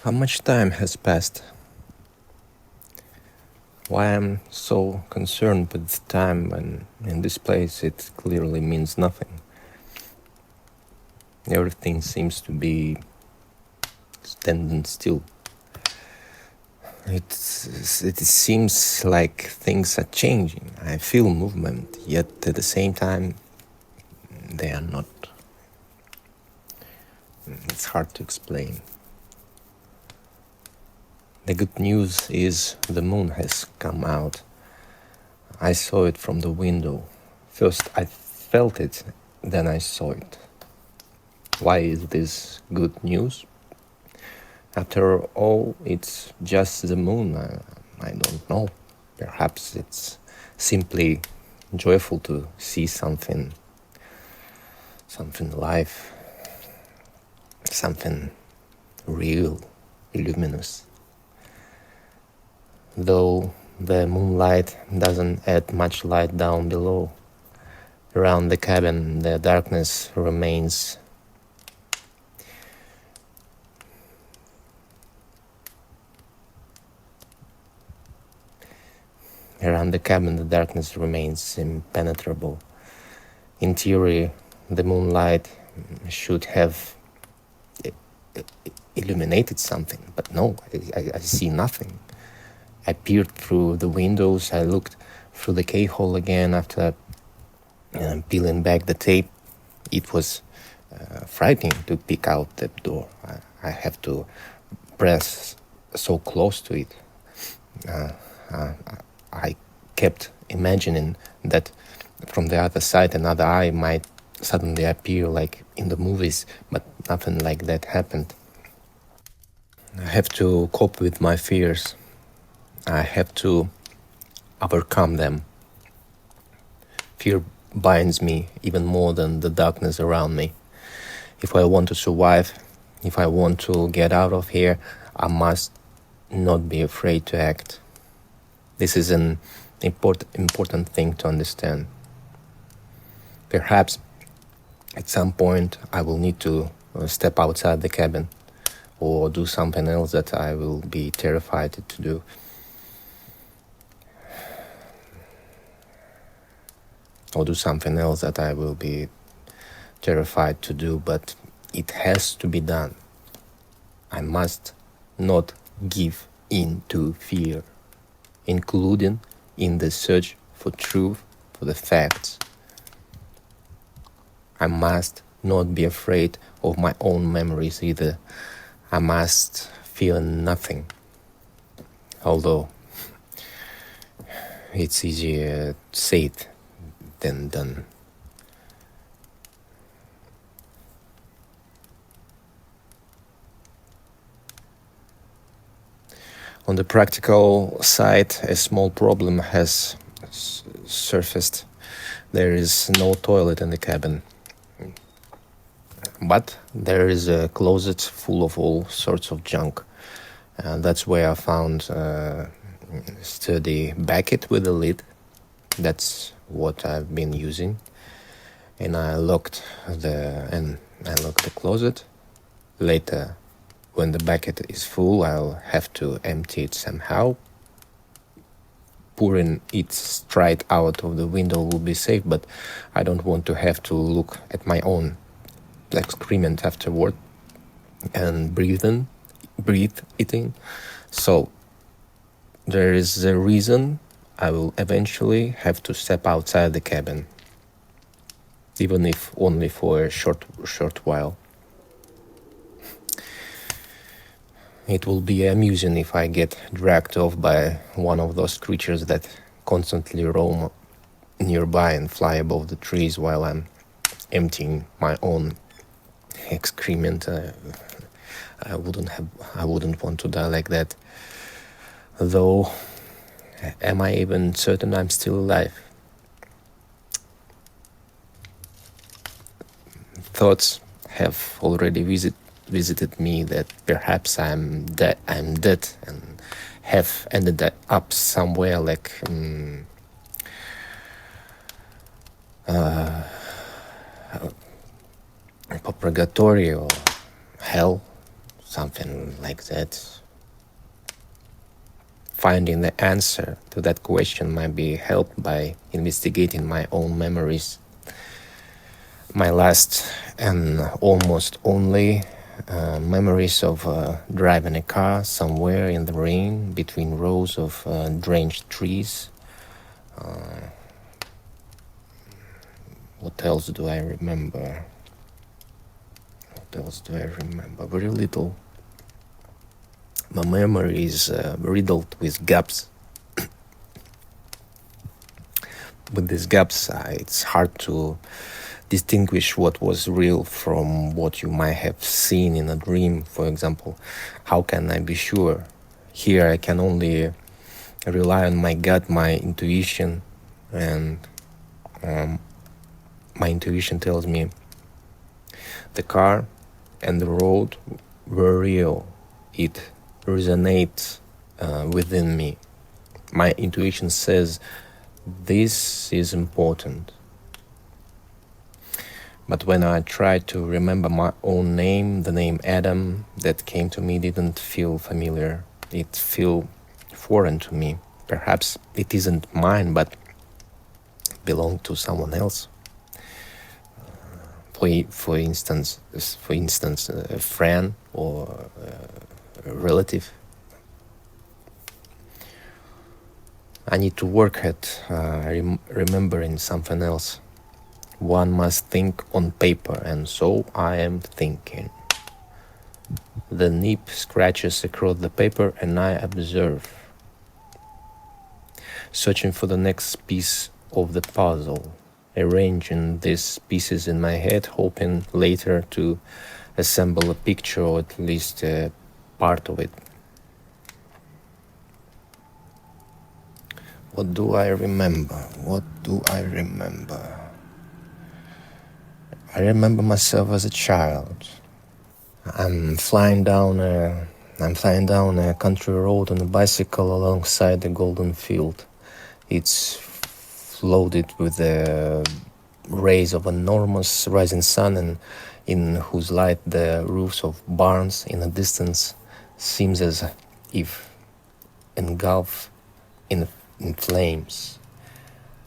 How much time has passed? Why I'm so concerned with time when in this place it clearly means nothing. Everything seems to be standing still. It seems like things are changing. I feel movement, yet at the same time they are not. It's hard to explain. The good news is the moon has come out. I saw it from the window. First I felt it, then I saw it. Why is this good news? After all, it's just the moon. I don't know. Perhaps it's simply joyful to see something alive, something real, luminous. Though the moonlight doesn't add much light down below, around the cabin the darkness remains. Around the cabin the darkness remains impenetrable. In theory, the moonlight should have illuminated something, but no, I see nothing. I peered through the windows, I looked through the keyhole again after peeling back the tape. It was frightening to peek out the door. I have to press so close to it. I kept imagining that from the other side another eye might suddenly appear like in the movies, but nothing like that happened. I have to cope with my fears. I have to overcome them. Fear binds me even more than the darkness around me. If I want to survive, if I want to get out of here, I must not be afraid to act. This is an important thing to understand. Perhaps at some point I will need to step outside the cabin or do something else that I will be terrified to do. Or do something else that I will be terrified to do, but it has to be done. I must not give in to fear, including in the search for truth, for the facts. I must not be afraid of my own memories either. I must fear nothing. Although it's easier to say it than done. On the practical side, a small problem has surfaced. There is no toilet in the cabin, but there is a closet full of all sorts of junk. That's where I found a sturdy bucket with a lid. That's what I've been using. And I locked the closet. Later, when the bucket is full, I'll have to empty it somehow. Pouring it straight out of the window will be safe, but I don't want to have to look at my own excrement afterward and breathe it in. So there is a reason I will eventually have to step outside the cabin, even if only for a short while. It will be amusing if I get dragged off by one of those creatures that constantly roam nearby and fly above the trees while I'm emptying my own excrement. I wouldn't want to die like that. Though, am I even certain I'm still alive? Thoughts have already visited me that perhaps I'm dead and have ended up somewhere like purgatory or hell, something like that. Finding the answer to that question might be helped by investigating my own memories. My last and almost only memories of driving a car somewhere in the rain between rows of drenched trees. What else do I remember? Very little. My memory is riddled with gaps. With these gaps, it's hard to distinguish what was real from what you might have seen in a dream, for example. How can I be sure? Here I can only rely on my gut, my intuition, and my intuition tells me the car and the road were real. It resonates within me. My intuition says this is important. But when I tried to remember my own name, the name Adam that came to me didn't feel familiar. It felt foreign to me. Perhaps it isn't mine, but belonged to someone else. For instance, a friend or a relative. I need to work at remembering something else. One must think on paper, and so I am thinking. The nib scratches across the paper, and I observe, searching for the next piece of the puzzle, arranging these pieces in my head, hoping later to assemble a picture or at least a part of it. What do I remember? I remember myself as a child. I'm flying down a country road on a bicycle alongside the golden field. It's flooded with the rays of an enormous rising sun, and in whose light the roofs of barns in the distance seems as if engulfed in flames.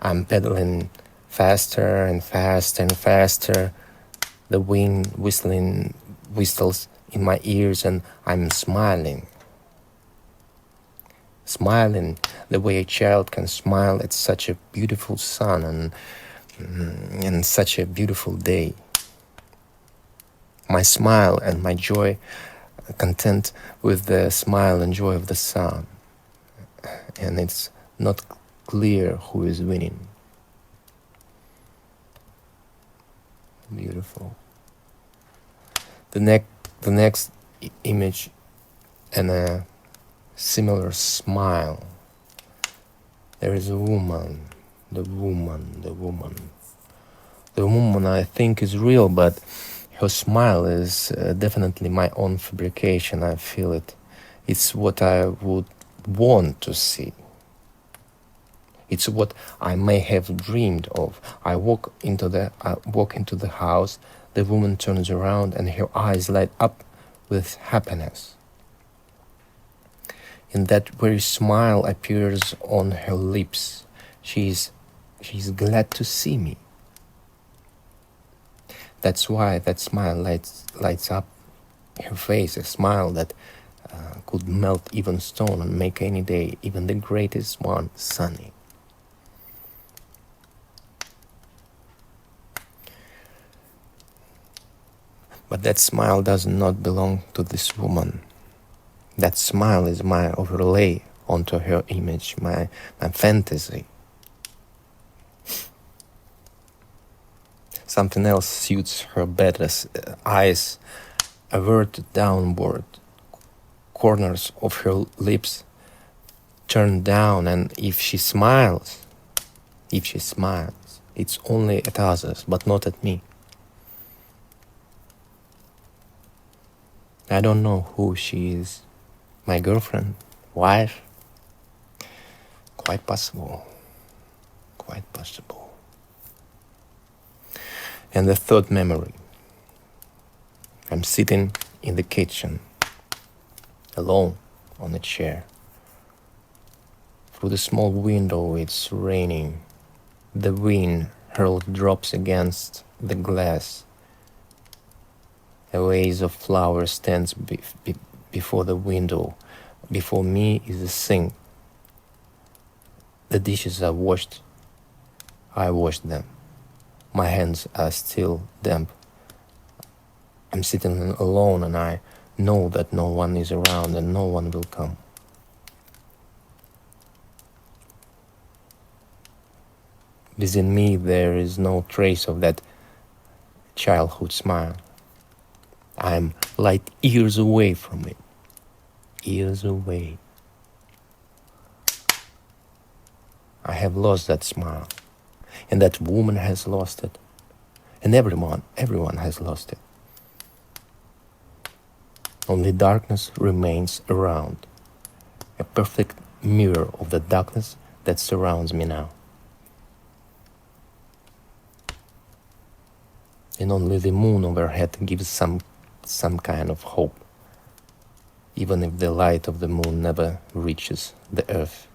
I'm pedaling faster and faster and faster. The wind whistles in my ears, and I'm smiling the way a child can smile at such a beautiful sun and such a beautiful day. My smile and my joy are content with the smile and joy of the sun, and it's not clear who is winning. Beautiful. The next image, and a similar smile. There is a woman. The woman I think is real, but her smile is definitely my own fabrication. I feel it. It's what I would want to see. It's what I may have dreamed of. I walk into the house. The woman turns around, and her eyes light up with happiness. And that very smile appears on her lips. She's glad to see me. That's why that smile lights up her face, a smile that could melt even stone and make any day, even the greatest one, sunny. But that smile does not belong to this woman. That smile is my overlay onto her image, my fantasy. Something else suits her better. Eyes averted downward, corners of her lips turned down, and if she smiles, it's only at others, but not at me. I don't know who she is. My girlfriend? Wife? Quite possible. And the third memory. I'm sitting in the kitchen. alone on a chair. Through the small window it's raining. The wind hurls drops against the glass. A vase of flowers stands before the window. Before me is a sink. The dishes are washed. I washed them. My hands are still damp. I'm sitting alone and I know that no one is around and no one will come. Within me there is no trace of that childhood smile. I'm light years away from it. Years away. I have lost that smile. And that woman has lost it. And everyone has lost it. Only darkness remains around. A perfect mirror of the darkness that surrounds me now. And only the moon overhead gives some kind of hope, even if the light of the moon never reaches the earth.